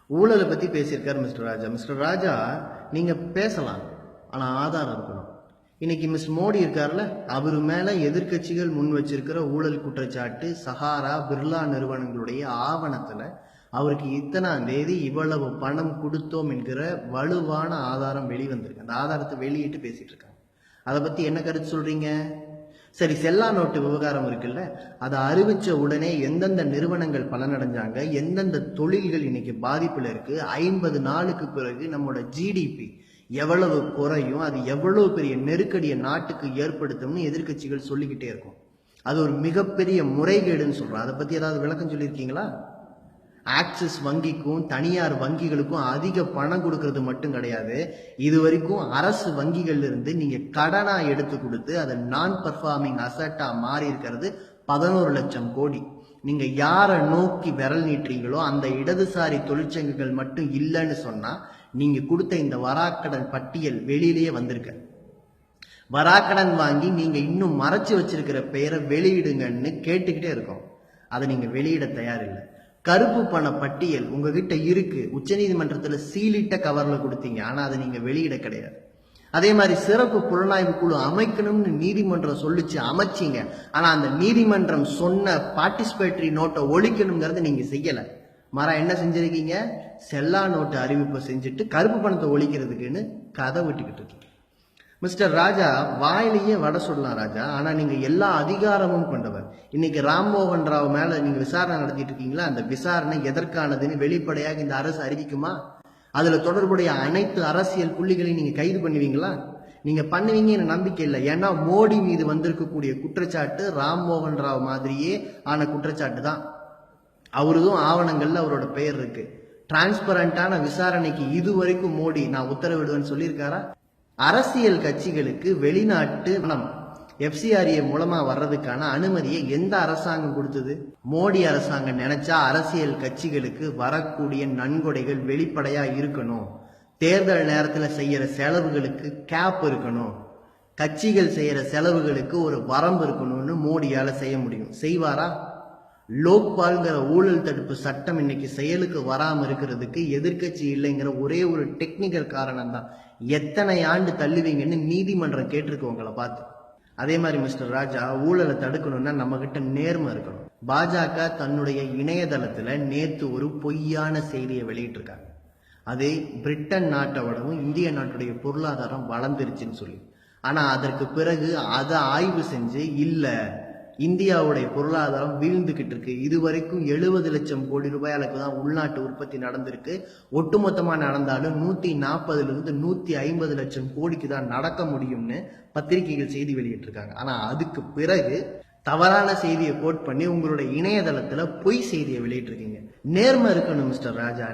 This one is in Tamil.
ஊழலை பத்தி பேசியிருக்காரு மிஸ்டர் ராஜா. மிஸ்டர் ராஜா, நீங்க பேசலாம், ஆனா ஆதாரம் இருக்கணும். இன்னைக்கு மிஸ்டர் மோடி இருக்காருல்ல, அவரு மேல எதிர்கட்சிகள் முன் வச்சிருக்கிற ஊழல் குற்றச்சாட்டு சஹாரா பிர்லா நிறுவனங்களுடைய ஆவணத்துல அவருக்கு இத்தனாம் தேதி இவ்வளவு பணம் கொடுத்தோம் என்கிற வலுவான ஆதாரம் வெளிவந்திருக்கு. அந்த ஆதாரத்தை வெளியிட்டு பேசிட்டு இருக்காங்க. அதை பத்தி என்ன கருத்து சொல்றீங்க? சரி, செல்லா நோட்டு விவகாரம் இருக்குல்ல, அதை அறிவிச்ச உடனே எந்தெந்த நிறுவனங்கள் பலனடைஞ்சாங்க, எந்தெந்த தொழில்கள் இன்னைக்கு பாதிப்புல இருக்கு, 50 நாளுக்கு பிறகு நம்மளோட ஜிடிபி எவ்வளவு குறையும், அது எவ்வளவு பெரிய நெருக்கடியை நாட்டுக்கு ஏற்படுத்தும்னு எதிர்கட்சிகள் சொல்லிக்கிட்டே இருக்கும். அது ஒரு மிகப்பெரிய முறைகேடுன்னு சொல்றோம். அதை பத்தி ஏதாவது விளக்கம் சொல்லியிருக்கீங்களா? ஆக்சிஸ் வங்கிக்கும் தனியார் வங்கிகளுக்கும் அதிக பணம் கொடுக்கறது மட்டும் கிடையாது, இது வரைக்கும் அரசு வங்கிகள்ல இருந்து நீங்க கடனா எடுத்து கொடுத்து அதை நான் பர்ஃபார்மிங் அசட்டா மாறி இருக்கிறது 11 லட்சம் கோடி. நீங்க யாரை நோக்கி விரல் நீட்டுறீங்களோ அந்த இடதுசாரி தொழிற்சங்கங்கள் மட்டும் இல்லைன்னு சொன்னா நீங்க கொடுத்த இந்த வராக்கடன் பட்டியல் வெளியிலேயே வந்திருக்க. வராக்கடன் வாங்கி நீங்க இன்னும் மறைச்சு வச்சிருக்கிற பெயரை வெளியிடுங்கன்னு கேட்டுக்கிட்டே இருக்கோம். அதை நீங்க வெளியிட தயாரில்லை. கருப்பு பண பட்டியல் உங்ககிட்ட இருக்கு, உச்சநீதிமன்றத்துல சீலிட்ட கவர்ல கொடுத்தீங்க, ஆனா அதை நீங்க வெளியிட கிடையாது. அதே மாதிரி சிறப்பு புலனாய்வு குழு அமைக்கணும்னு நீதிமன்றம் சொல்லிச்சு, அமைச்சிங்க, ஆனா அந்த நீதிமன்றம் சொன்ன பார்ட்டிசிபேட்டரி நோட்டை ஒழிக்கணுங்கிறத நீங்க செய்யல. என்ன செஞ்சிருக்கீங்க? செல்லா நோட்டு அறிவிப்பை செஞ்சுட்டு கருப்பு பணத்தை ஒழிக்கிறதுக்குன்னு கதை விட்டுக்கிட்டு இருக்கீங்க. மிஸ்டர் ராஜா, வாயிலேயே வடை சொல்லலாம் ராஜா, ஆனா நீங்க எல்லா அதிகாரமும் கொண்டவர். இன்னைக்கு ராம்மோகன் ராவ் மேல நீங்க விசாரணை நடத்திட்டு இருக்கீங்களா? அந்த விசாரணை எதற்கானதுன்னு வெளிப்படையாக இந்த அரசு அறிவிக்குமா? அதுல தொடர்புடைய அனைத்து அரசியல் புள்ளிகளையும் நீங்க கைது பண்ணுவீங்களா? நீங்க பண்ணுவீங்கன்னு நம்பிக்கை இல்லை. ஏன்னா மோடி மீது வந்திருக்கக்கூடிய குற்றச்சாட்டு ராம்மோகன் ராவ் மாதிரியே ஆன குற்றச்சாட்டு தான். அவருதும் ஆவணங்கள்ல அவரோட பெயர் இருக்கு. டிரான்ஸ்பரண்டான விசாரணைக்கு இதுவரைக்கும் மோடி நான் உத்தரவிடுவேன்னு சொல்லியிருக்காரா? அரசியல் கட்சிகளுக்கு வெளிநாட்டு பணம் FCRA மூலமா வர்றதுக்கான அனுமதியை எந்த அரசாங்கம் கொடுத்தது? மோடி அரசாங்கம் நினைச்சா அரசியல் கட்சிகளுக்கு வரக்கூடிய நன்கொடைகள் வெளிப்படையா இருக்கணும், தேர்தல் நேரத்தில் செய்யற செலவுகளுக்கு கேப் இருக்கணும், கட்சிகள் செய்யற செலவுகளுக்கு ஒரு வரம்பு இருக்கணும்னு மோடியால செய்ய முடியும். செய்வாரா? லோக்பால்ங்கிற ஊழல் தடுப்பு சட்டம் இன்னைக்கு செயலுக்கு வராம இருக்கிறதுக்கு எதிர்கட்சி இல்லைங்கிற ஒரே ஒரு டெக்னிக்கல் காரணம் தான். எத்தனை ஆண்டு தள்ளுவீங்கன்னு நீதிமன்றம் கேட்டிருக்கு உங்களை பார்த்து. அதே மாதிரி மிஸ்டர் ராஜா, ஊழலை தடுக்கணும்னா நம்ம கிட்ட நேர்மை இருக்கணும். பாஜக தன்னுடைய இணையதளத்துல நேத்து ஒரு பொய்யான செய்தியை வெளியிட்டு இருக்காங்க. அது பிரிட்டன் நாட்டை விடவும் இந்திய நாட்டுடைய பொருளாதாரம் வளர்ந்துருச்சுன்னு சொல்லி. ஆனா அதற்கு பிறகு அதை ஆய்வு செஞ்சு இல்ல, இந்தியாவுடைய பொருளாதாரம் வீழ்ந்துகிட்டு இருக்கு, இதுவரைக்கும் 70 லட்சம் கோடி ரூபாய்க்கு தான் உள்நாட்டு உற்பத்தி நடந்திருக்கு, ஒட்டுமொத்தமா நடந்தாலும் 140 - 150 லட்சம் கோடிக்கு தான் நடக்க முடியும்னு பத்திரிகைகள் செய்தி வெளியிட்டிருக்காங்க. ஆனா அதுக்கு பிறகு தவறான செய்தியை கோட் பண்ணி உங்களுடைய இணையதளத்துல பொய் செய்தியை வெளியிட்டிருக்கீங்க. நேர்மை இருக்கணும் மிஸ்டர் ராஜா.